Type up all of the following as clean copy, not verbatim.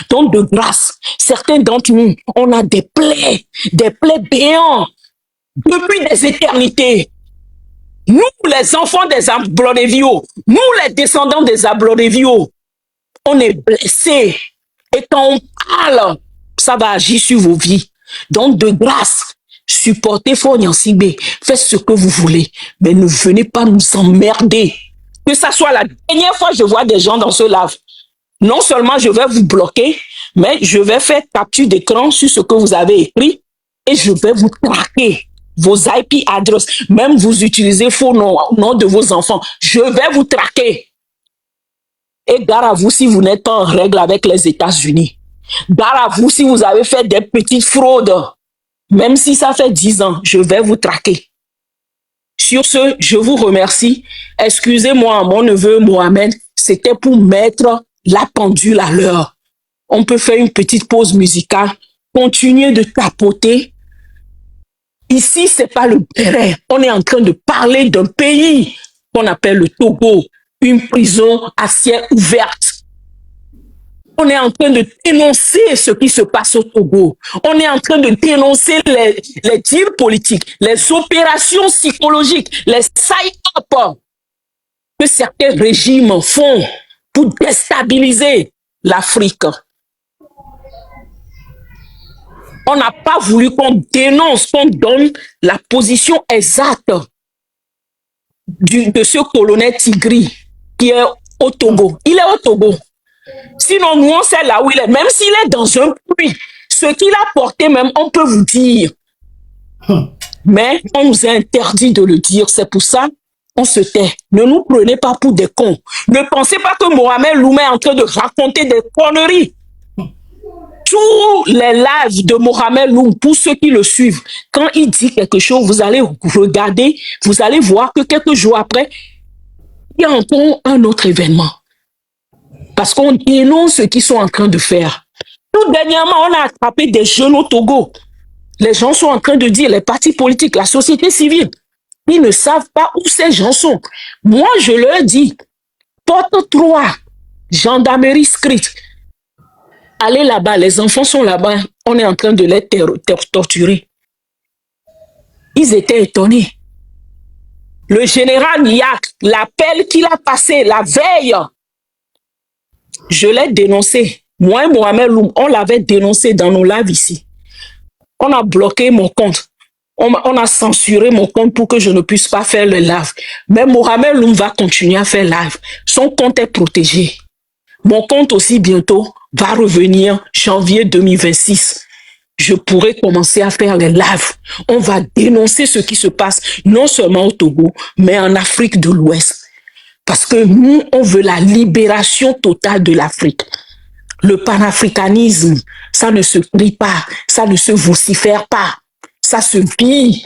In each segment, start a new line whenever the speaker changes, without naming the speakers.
Donc, de grâce, certains d'entre nous, on a des plaies béantes depuis des éternités. Nous, les enfants des Ablorevio, nous, les descendants des Ablorevio, on est blessés. Et quand on parle, ça va agir sur vos vies. Donc, de grâce, supportez Fonyansibé, faites ce que vous voulez, mais ne venez pas nous emmerder. Que ça soit la dernière fois que je vois des gens dans ce live, non seulement je vais vous bloquer, mais je vais faire capture d'écran sur ce que vous avez écrit et je vais vous traquer vos IP adresses. Même vous utilisez faux nom de vos enfants. Je vais vous traquer. Et gare à vous si vous n'êtes pas en règle avec les États-Unis. Gare à vous si vous avez fait des petites fraudes. Même si ça fait 10 ans, je vais vous traquer. Sur ce, je vous remercie. Excusez-moi, mon neveu Mohamed, c'était pour mettre la pendule à l'heure. On peut faire une petite pause musicale, continuer de tapoter. Ici, c'est pas le Bénin. On est en train de parler d'un pays qu'on appelle le Togo, une prison à ciel ouvert. On est en train de dénoncer ce qui se passe au Togo. On est en train de dénoncer les deals politiques, les opérations psychologiques, les psy-up que certains régimes font pour déstabiliser l'Afrique. On n'a pas voulu qu'on dénonce, qu'on donne la position exacte de ce colonel Tigri qui est au Togo. Il est au Togo. Sinon, nous, on sait là où il est. Même s'il est dans un puits, ce qu'il a porté même, on peut vous dire. Mais on nous a interdit de le dire. C'est pour ça on se tait. Ne nous prenez pas pour des cons. Ne pensez pas que Mohamed Loum est en train de raconter des conneries. Tous les lives de Mohamed Loum, pour ceux qui le suivent, quand il dit quelque chose, vous allez regarder, vous allez voir que quelques jours après, il y a encore un autre événement. Parce qu'on dénonce ce qu'ils sont en train de faire. Tout dernièrement, on a attrapé des jeunes au Togo. Les gens sont en train de dire, les partis politiques, la société civile, ils ne savent pas où ces gens sont. Moi, je leur dis, porte 3, gendarmerie script. Allez là-bas, les enfants sont là-bas, on est en train de les torturer. Ils étaient étonnés. Le général Niak, l'appel qu'il a passé la veille, je l'ai dénoncé. Moi et Mohamed Loum, on l'avait dénoncé dans nos lives ici. On a bloqué mon compte. On a censuré mon compte pour que je ne puisse pas faire le live. Mais Mohamed Loum va continuer à faire live. Son compte est protégé. Mon compte aussi bientôt va revenir janvier 2026. Je pourrai commencer à faire les lives. On va dénoncer ce qui se passe non seulement au Togo, mais en Afrique de l'Ouest. Parce que nous, on veut la libération totale de l'Afrique. Le panafricanisme, ça ne se crie pas, ça ne se vocifère pas, ça se vit.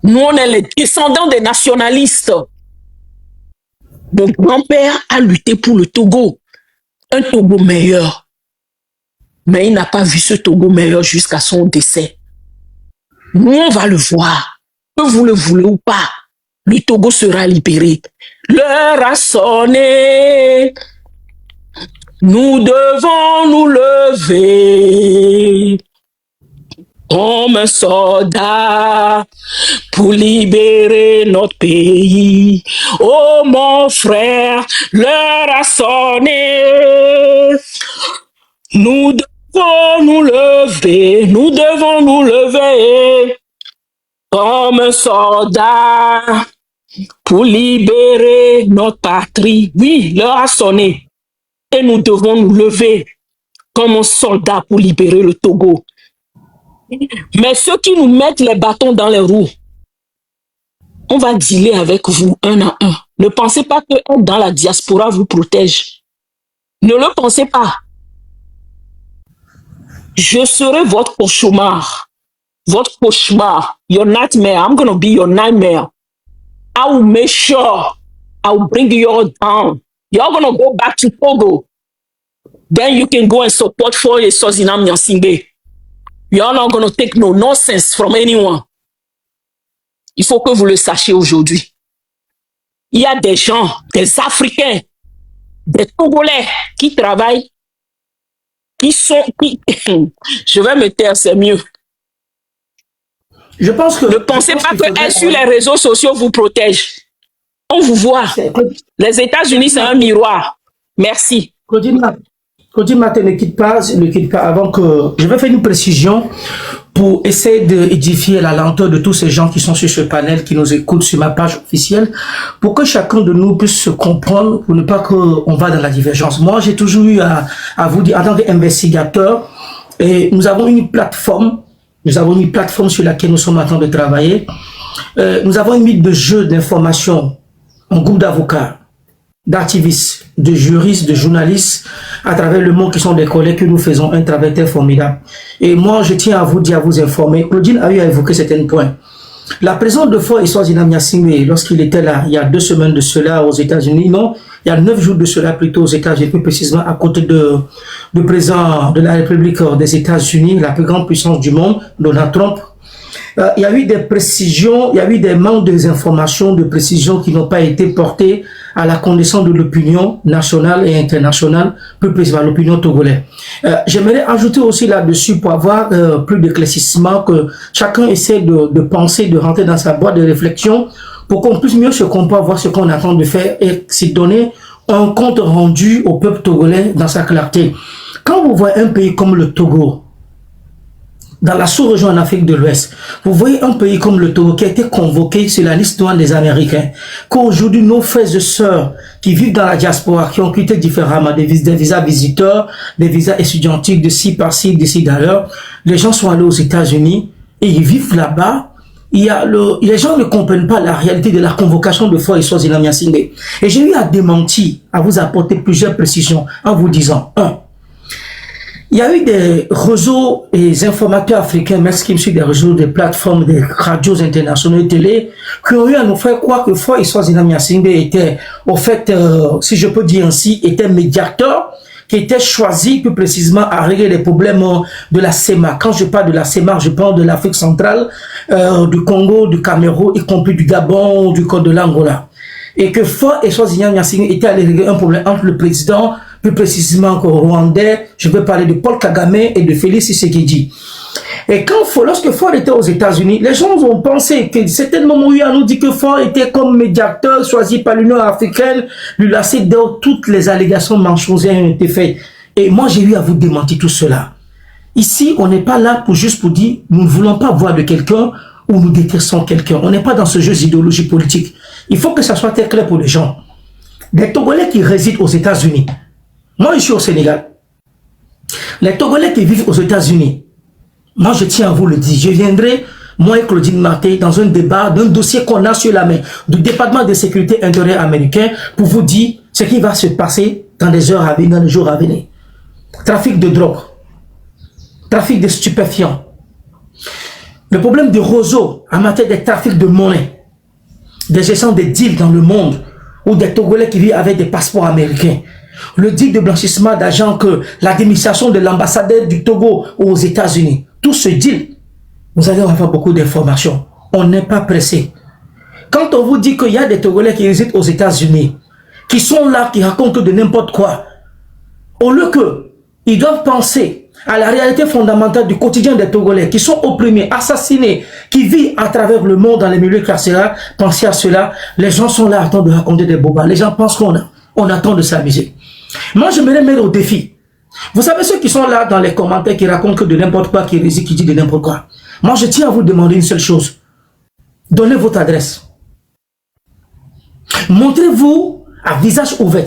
Nous, on est les descendants des nationalistes. Mon grand-père a lutté pour le Togo, un Togo meilleur. Mais il n'a pas vu ce Togo meilleur jusqu'à son décès. Nous, on va le voir, que vous le voulez ou pas. Le Togo sera libéré. L'heure a sonné. Nous devons nous lever comme un soldat pour libérer notre pays. Oh mon frère, l'heure a sonné. Nous devons nous lever comme un soldat pour libérer notre patrie. Oui, l'heure a sonné. Et nous devons nous lever comme un soldat pour libérer le Togo. Mais ceux qui nous mettent les bâtons dans les roues, on va dealer avec vous un à un. Ne pensez pas que être dans la diaspora vous protège. Ne le pensez pas. Je serai votre cauchemar. Votre cauchemar. Your nightmare. I'm going to be your nightmare. I will make sure I will bring you all down. You're going to go back to Togo. Then you can go and support for a Sozinam Nyansimbe. You're not going to take no nonsense from anyone. Il faut que vous le sachiez aujourd'hui. Il y a des gens, des Africains, des Togolais qui travaillent qui sont... Je vais me taire, c'est mieux.
Je pense que...
Ne pensez pas que sur les réseaux sociaux vous protège. On vous voit. Les États-Unis, c'est un miroir. Merci.
Claudine Martin, ne quitte pas avant que... Je vais faire une précision pour essayer d'édifier la lenteur de tous ces gens qui sont sur ce panel, qui nous écoutent sur ma page officielle, pour que chacun de nous puisse se comprendre, pour ne pas qu'on va dans la divergence. Moi, j'ai toujours eu à vous dire, en tant qu'investigateur, et nous avons une plateforme sur laquelle nous sommes en train de travailler. Nous avons une mythe de jeu d'information, un groupe d'avocats, d'activistes, de juristes, de journalistes à travers le monde qui sont des collègues que nous faisons un travail très formidable. Et moi, je tiens à vous dire, à vous informer. Claudine a eu à évoquer certains points. La présence de Faure Eswazina Gnassingbé, lorsqu'il était là, il y a 2 semaines de cela aux États-Unis, non, il y a 9 jours de cela plutôt aux États-Unis, plus précisément à côté de président de la République des États-Unis, la plus grande puissance du monde, Donald Trump. Il y a eu des précisions, il y a eu des manques des informations, de précisions qui n'ont pas été portées à la connaissance de l'opinion nationale et internationale, plus précisément l'opinion togolaise. J'aimerais ajouter aussi là-dessus pour avoir plus d'éclaircissement, que chacun essaie de penser, de rentrer dans sa boîte de réflexion pour qu'on puisse mieux se comprendre, voir ce qu'on attend de faire et s'y donner un compte rendu au peuple togolais dans sa clarté. Quand vous voyez un pays comme le Togo, dans la sous-région en Afrique de l'Ouest, vous voyez un pays comme le Togo qui a été convoqué sur la liste noire des Américains, qu'aujourd'hui nos frères et sœurs qui vivent dans la diaspora, qui ont quitté différemment des visas visiteurs, des visas étudiantiques de ci par-ci, d'ici d'ailleurs, les gens sont allés aux États-Unis et ils vivent là-bas. Les gens ne comprennent pas la réalité de la convocation de Faure Eswazina Gnassingbé. Et j'ai eu à démentir, à vous apporter plusieurs précisions en vous disant, 1. Il y a eu des réseaux et des informateurs africains, même qui me suivent des réseaux, des plateformes, des radios internationales et télé, qui ont eu à nous faire croire que Faure Eswazina Gnassingbé était, au fait, si je peux dire ainsi, était médiateur, qui était choisi plus précisément à régler les problèmes de la CEMAC. Quand je parle de la CEMAC, je parle de l'Afrique centrale, du Congo, du Cameroun, y compris du Gabon, du Côte de l'Angola. Et que Faure Eswazina Gnassingbé était allé régler un problème entre le président, plus précisément qu'au Rwandais, je veux parler de Paul Kagame et de Félix Tshisekedi. Et lorsque Faure était aux États-Unis, les gens ont pensé que c'était le moment où on nous dit que Faure était comme médiateur choisi par l'Union africaine, lui lasser dans toutes les allégations mensongères ont été faites. Et moi, j'ai eu à vous démentir tout cela. Ici, on n'est pas là juste pour dire, nous ne voulons pas voir de quelqu'un ou nous détestons quelqu'un. On n'est pas dans ce jeu d'idéologie politique. Il faut que ça soit très clair pour les gens. Des Togolais qui résident aux États-Unis. Moi, je suis au Sénégal. Les Togolais qui vivent aux États-Unis, moi, je tiens à vous le dire. Je viendrai, moi et Claudine Martin, dans un débat d'un dossier qu'on a sur la main du département de sécurité intérieure américain pour vous dire ce qui va se passer dans les heures à venir, dans les jours à venir. Trafic de drogue, trafic de stupéfiants, le problème de réseau en matière de trafic de monnaie, des gestions de deals dans le monde, ou des Togolais qui vivent avec des passeports américains. Le deal de blanchissement d'argent, que la démission de l'ambassadeur du Togo aux États-Unis. Tout ce deal, vous allez avoir beaucoup d'informations. On n'est pas pressé. Quand on vous dit qu'il y a des Togolais qui résident aux États-Unis, qui sont là, qui racontent de n'importe quoi, au lieu qu'ils doivent penser à la réalité fondamentale du quotidien des Togolais, qui sont opprimés, assassinés, qui vivent à travers le monde dans les milieux carcéraux, pensez à cela. Les gens sont là, attendent de raconter des bobas. Les gens pensent qu'on attend de s'amuser. Moi, je me les mets au défi. Vous savez, ceux qui sont là dans les commentaires, qui racontent que de n'importe quoi, qui disent de n'importe quoi. Moi, je tiens à vous demander une seule chose. Donnez votre adresse. Montrez-vous à visage ouvert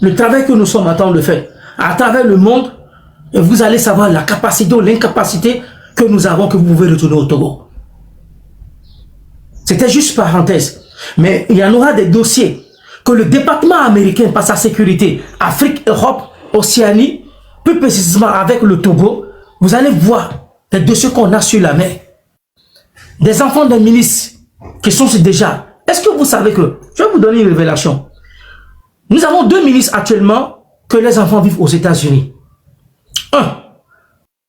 le travail que nous sommes en train de faire à travers le monde, et vous allez savoir la capacité ou l'incapacité que nous avons, que vous pouvez retourner au Togo. C'était juste parenthèse. Mais il y en aura des dossiers que le département américain, par sa sécurité, Afrique, Europe, Océanie, plus précisément avec le Togo, vous allez voir les dossiers qu'on a sur la main. Des enfants des milices qui sont déjà. Est-ce que vous savez que, je vais vous donner une révélation. Nous avons 2 milices actuellement que les enfants vivent aux États-Unis. 1.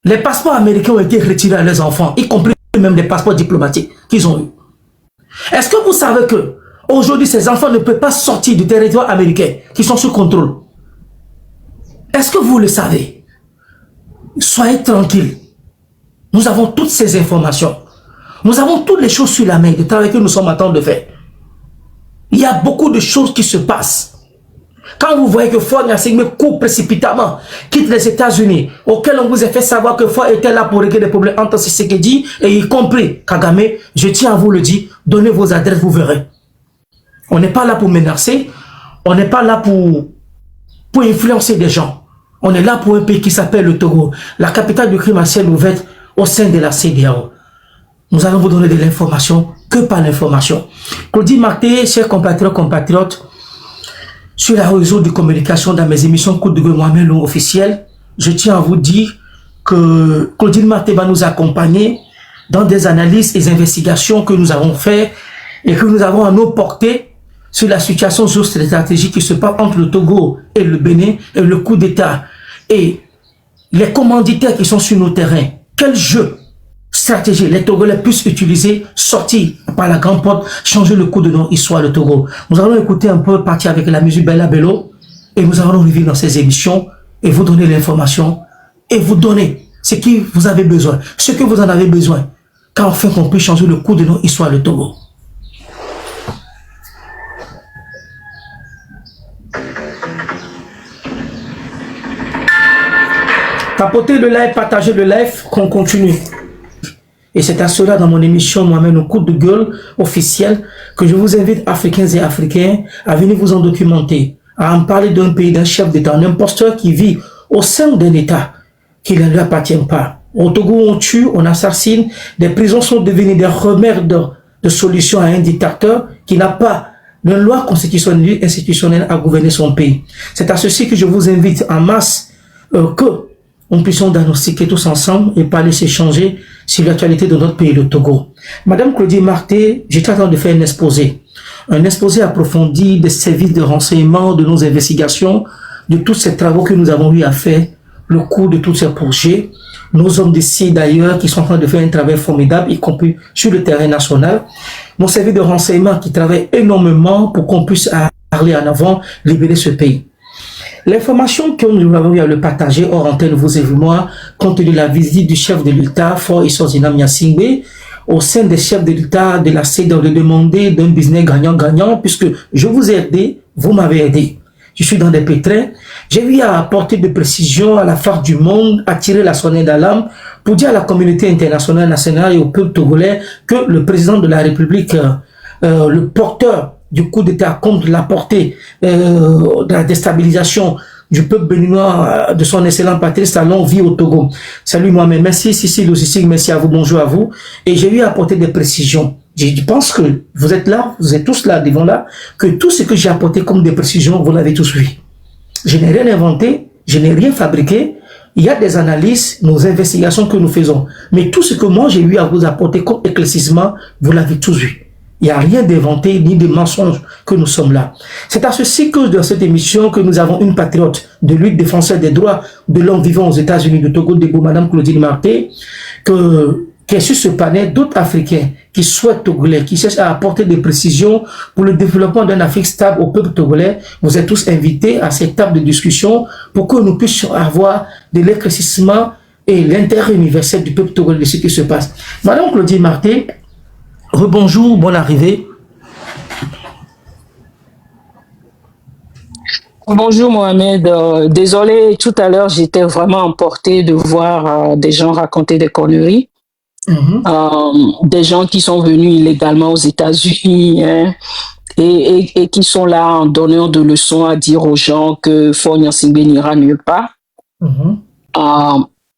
Les passeports américains ont été retirés à leurs enfants, y compris même les passeports diplomatiques qu'ils ont eu. Est-ce que vous savez que aujourd'hui, ces enfants ne peuvent pas sortir du territoire américain qui sont sous contrôle? Est-ce que vous le savez? Soyez tranquilles. Nous avons toutes ces informations. Nous avons toutes les choses sur la main, le travail que nous sommes en train de faire. Il y a beaucoup de choses qui se passent. Quand vous voyez que Faure Gnassingbé court précipitamment, quitte les États-Unis, auquel on vous a fait savoir que Faure était là pour régler des problèmes entre Tshisekedi et y compris Kagame, je tiens à vous le dire, donnez vos adresses, vous verrez. On n'est pas là pour menacer, on n'est pas là pour influencer des gens. On est là pour un pays qui s'appelle le Togo, la capitale du crime à ciel ouvert au sein de la CEDEAO. Nous allons vous donner de l'information, que par l'information. Claudie Marté, chers compatriotes, sur la réseau de communication dans mes émissions Coup de gueule Mohamed officiel, je tiens à vous dire que Claudine Marté va nous accompagner dans des analyses et des investigations que nous avons faites et que nous avons à nos portées sur la situation géostratégique qui se passe entre le Togo et le Bénin et le coup d'État et les commanditaires qui sont sur nos terrains. Quel jeu stratégie les Togolais puissent utiliser, sortir par la grande porte, changer le cours de notre histoire de Togo. Nous allons écouter un peu, partir avec la musique Bella Bello, et nous allons revenir dans ces émissions et vous donner l'information et vous donner ce que vous avez besoin, ce que vous en avez besoin, car enfin qu'on puisse changer le cours de notre histoire de Togo. Tapotez le live, partagez le live, qu'on continue. Et c'est à cela dans mon émission Moi-même au coup de gueule officiel que je vous invite Africains et Africains à venir vous en documenter, à en parler d'un pays, d'un chef d'État, un imposteur qui vit au sein d'un État qui ne lui appartient pas. Au Togo, on tue, on assassine, des prisons sont devenues des remèdes de solutions à un dictateur qui n'a pas de loi constitutionnelle à gouverner son pays. C'est à ceci que je vous invite en masse que on puisse diagnostiquer tous ensemble et parler, s'échanger sur l'actualité de notre pays, le Togo. Madame Claudie Marté, j'étais en train de faire un exposé approfondi des services de renseignement, de nos investigations, de tous ces travaux que nous avons eu à faire, le cours de tous ces projets, nos hommes d'ici d'ailleurs qui sont en train de faire un travail formidable, y compris sur le terrain national, nos services de renseignement qui travaillent énormément pour qu'on puisse parler en avant, libérer ce pays. L'information que nous avons eu à le partager hors antenne, vous et moi, compte tenu de la visite du chef de l'État, Faure Gnassingbé, au sein des chefs de l'État de la CEDEAO, de demander d'un business gagnant-gagnant, puisque je vous ai aidé, vous m'avez aidé. Je suis dans des pétrins. J'ai eu à apporter de précisions à la face du monde, à tirer la sonnette d'alarme pour dire à la communauté internationale, nationale et au peuple togolais que le président de la République, le porteur du coup d'État contre la portée de la déstabilisation du peuple béninois, de son excellent Patrice Talon, vit au Togo. Salut moi-même, merci Sissi Logistique, merci à vous, bonjour à vous. Et j'ai eu à apporter des précisions. Je pense que vous êtes là, vous êtes tous là, devant là, que tout ce que j'ai apporté comme des précisions, vous l'avez tous vu. Je n'ai rien inventé, je n'ai rien fabriqué. Il y a des analyses, nos investigations que nous faisons. Mais tout ce que moi j'ai eu à vous apporter comme éclaircissement, vous l'avez tous vu. Il n'y a rien d'inventé ni de mensonge que nous sommes là. C'est à ceci que dans cette émission que nous avons une patriote de lutte défenseur des droits de l'homme vivant aux États-Unis de Togo, Madame Claudine Marté, qui est sur ce panel d'autres Africains qui souhaitent togolais, qui cherchent à apporter des précisions pour le développement d'une Afrique stable au peuple togolais. Vous êtes tous invités à cette table de discussion pour que nous puissions avoir de l'éclaircissement et l'intérêt universel du peuple togolais de ce qui se passe. Madame Claudine Marté, rebonjour, bonne arrivée.
Bonjour Mohamed, désolé, tout à l'heure j'étais vraiment emportée de voir des gens raconter des conneries, des gens qui sont venus illégalement aux États-Unis et qui sont là en donnant de leçons à dire aux gens que Faure Gnassingbé n'ira nulle part.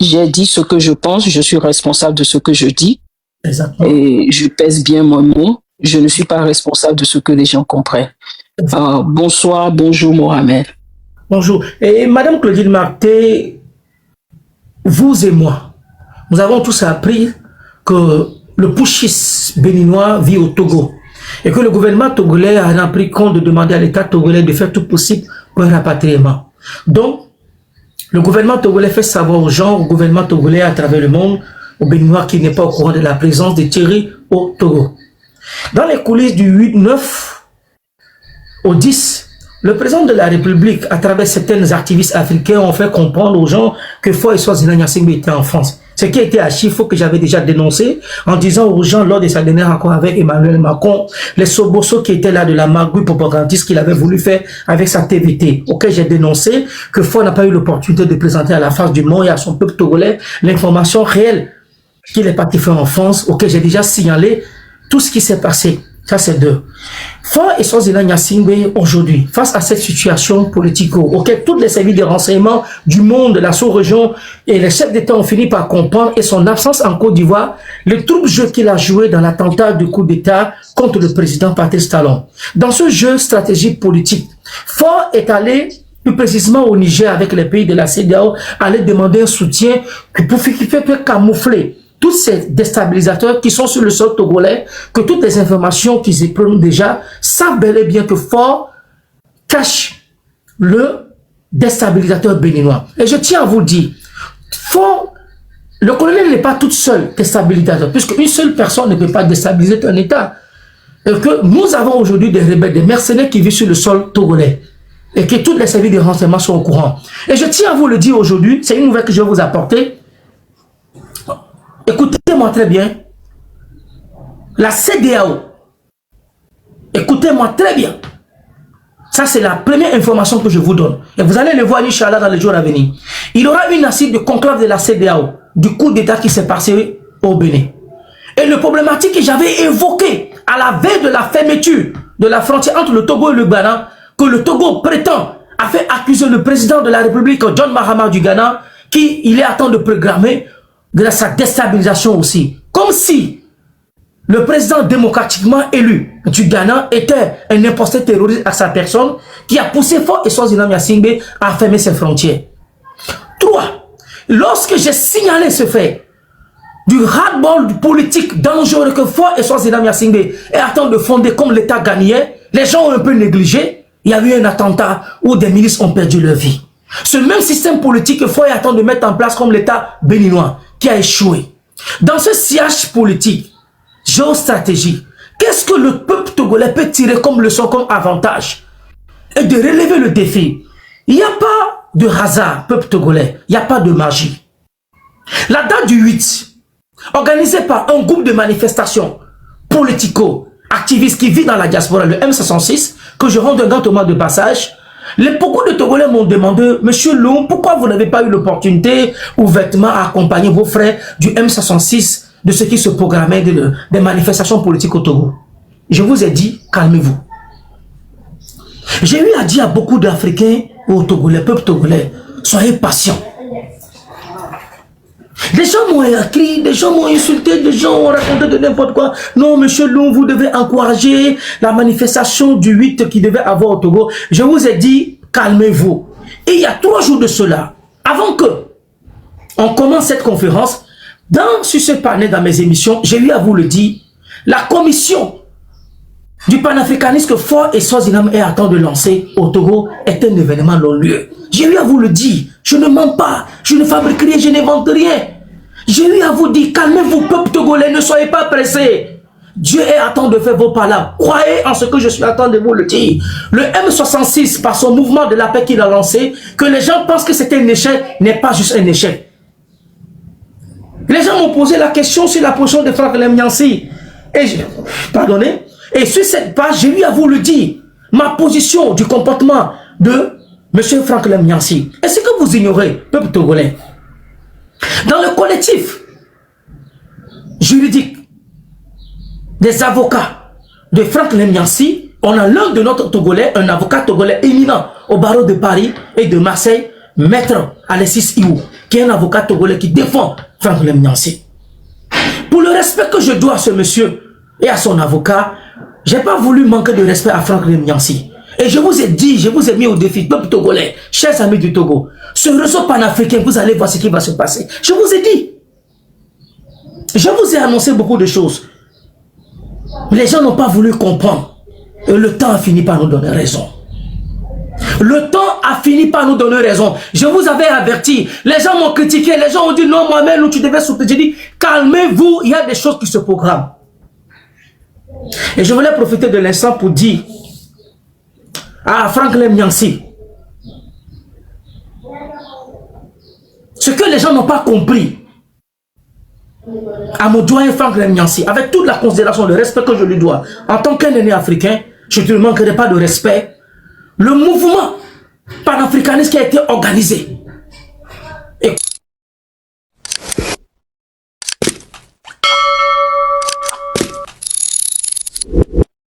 J'ai dit ce que je pense, je suis responsable de ce que je dis.
Exactement.
Et je pèse bien mon mot. Je ne suis pas responsable de ce que les gens comprennent. Bonsoir, bonjour Mohamed.
Bonjour. Et Madame Claudine Marté, vous et moi, nous avons tous appris que le putschiste béninois vit au Togo et que le gouvernement togolais a pris compte de demander à l'État togolais de faire tout possible pour un rapatriement. Donc, le gouvernement togolais fait savoir aux gens, au gouvernement togolais à travers le monde, au Béninois qui n'est pas au courant de la présence de Thierry au Togo. Dans les coulisses du 8-9 au 10, Le président de la République, à travers certains activistes africains, ont fait comprendre aux gens que Faure et Swaziland Nyasingbe était en France. Ce qui était à chiffre que j'avais déjà dénoncé en disant aux gens lors de sa dernière rencontre avec Emmanuel Macron, les sobosso qui étaient là de la magouille propagandiste qu'il avait voulu faire avec sa TVT, auquel j'ai dénoncé que Faure n'a pas eu l'opportunité de présenter à la face du monde et à son peuple togolais l'information réelle qu'il est parti faire en France, auquel j'ai déjà signalé tout ce qui s'est passé. Ça, c'est deux. Faure et Swaziland Nyasingbe, aujourd'hui, face à cette situation politico, auquel tous les services de renseignement du monde, de la sous-région et les chefs d'État ont fini par comprendre, et son absence en Côte d'Ivoire, le trouble jeu qu'il a joué dans l'attentat du coup d'État contre le président Patrice Talon. Dans ce jeu stratégique politique, Faure est allé plus précisément au Niger avec les pays de la CEDEAO, aller demander un soutien qui peut camoufler tous ces déstabilisateurs qui sont sur le sol togolais, que toutes les informations qu'ils éprouvent déjà, savent bel et bien que Faure cache le déstabilisateur béninois. Et je tiens à vous dire, Faure, le colonel n'est pas toute seule déstabilisateur, puisque une seule personne ne peut pas déstabiliser un État. Et que nous avons aujourd'hui des rebelles, des mercenaires qui vivent sur le sol togolais. Et que tous les services de renseignement sont au courant. Et je tiens à vous le dire aujourd'hui, c'est une nouvelle que je vais vous apporter. Écoutez-moi très bien. La CEDEAO, écoutez-moi très bien. Ça, c'est la première information que je vous donne. Et vous allez le voir, Inch'Allah, dans les jours à venir. Il y aura une assise de conclave de la CEDEAO, du coup d'État qui s'est passé au Bénin. Et le problématique que j'avais évoqué à la veille de la fermeture de la frontière entre le Togo et le Ghana, que le Togo prétend a fait accuser le président de la République, John Mahama du Ghana, qu'il est à temps de programmer de sa déstabilisation aussi. Comme si le président démocratiquement élu du Ghana était un imposteur terroriste à sa personne qui a poussé Faure et Swaziland Nyasingbe à fermer ses frontières. 3. Lorsque j'ai signalé ce fait du ras-le-bol politique dangereux que Faure et Swaziland Nyasingbe est à temps de fonder comme l'État ghanéen, les gens ont un peu négligé. Il y a eu un attentat où des milices ont perdu leur vie. Ce même système politique que Faure est à temps de mettre en place comme l'État béninois qui a échoué. Dans ce sillage politique, géostratégique, qu'est-ce que le peuple togolais peut tirer comme leçon, comme avantage et de relever le défi? Il n'y a pas de hasard, peuple togolais, il n'y a pas de magie. La date du 8, organisée par un groupe de manifestations politico-activistes qui vit dans la diaspora, le M66, que je rends un grand hommage de passage. Beaucoup de Togolais m'ont demandé, Monsieur Loum, pourquoi vous n'avez pas eu l'opportunité ouvertement à accompagner vos frères du M66 de ce qui se programmait des manifestations politiques au Togo? Je vous ai dit, calmez-vous. J'ai eu à dire à beaucoup d'Africains au Togolais, peuple togolais, soyez patients. Des gens m'ont écrit, des gens m'ont insulté, des gens ont raconté de n'importe quoi. Non, Monsieur Loum, vous devez encourager la manifestation du 8 qui devait avoir au Togo. Je vous ai dit, calmez-vous. Et il y a 3 jours de cela, avant que on commence cette conférence, sur ce panel, dans mes émissions, j'ai eu à vous le dire, la commission du panafricanisme que Faure et Swaziland est à temps de lancer au Togo est un événement non-lieu. J'ai eu à vous le dire, je ne mens pas, je ne fabrique rien, je n'invente rien. J'ai eu à vous dire, calmez-vous, peuple togolais, ne soyez pas pressés. Dieu est à temps de faire vos palabres. Croyez en ce que je suis à temps de vous le dire. Le M66, par son mouvement de la paix qu'il a lancé, que les gens pensent que c'était un échec, n'est pas juste un échec. Les gens m'ont posé la question sur la position de Franck Lemniansi. Pardonnez. Et sur cette page, j'ai eu à vous le dire, ma position du comportement de M. Franck Lemniansi. Est-ce que vous ignorez, peuple togolais? Dans le collectif juridique des avocats de Franck Lemniansi, on a l'un de notre Togolais, un avocat togolais éminent au barreau de Paris et de Marseille, Maître Alexis Iou, qui est un avocat togolais qui défend Franck Lemniansi. Pour le respect que je dois à ce monsieur et à son avocat, je n'ai pas voulu manquer de respect à Franck Lemniansi. Et je vous ai dit, je vous ai mis au défi, peuple togolais, chers amis du Togo, ce réseau panafricain, vous allez voir ce qui va se passer. Je vous ai dit. Je vous ai annoncé beaucoup de choses. Les gens n'ont pas voulu comprendre. Et le temps a fini par nous donner raison. Le temps a fini par nous donner raison. Je vous avais averti. Les gens m'ont critiqué. Les gens ont dit non, Mohamed, tu devais soutenir. J'ai dit, calmez-vous, il y a des choses qui se programment. Et je voulais profiter de l'instant pour dire à Franklin Nyansi. Ce que les gens n'ont pas compris, à mon doyen Franklin Nyansi, avec toute la considération, le respect que je lui dois, en tant qu'un aîné africain, je ne te manquerai pas de respect. Le mouvement panafricaniste qui a été organisé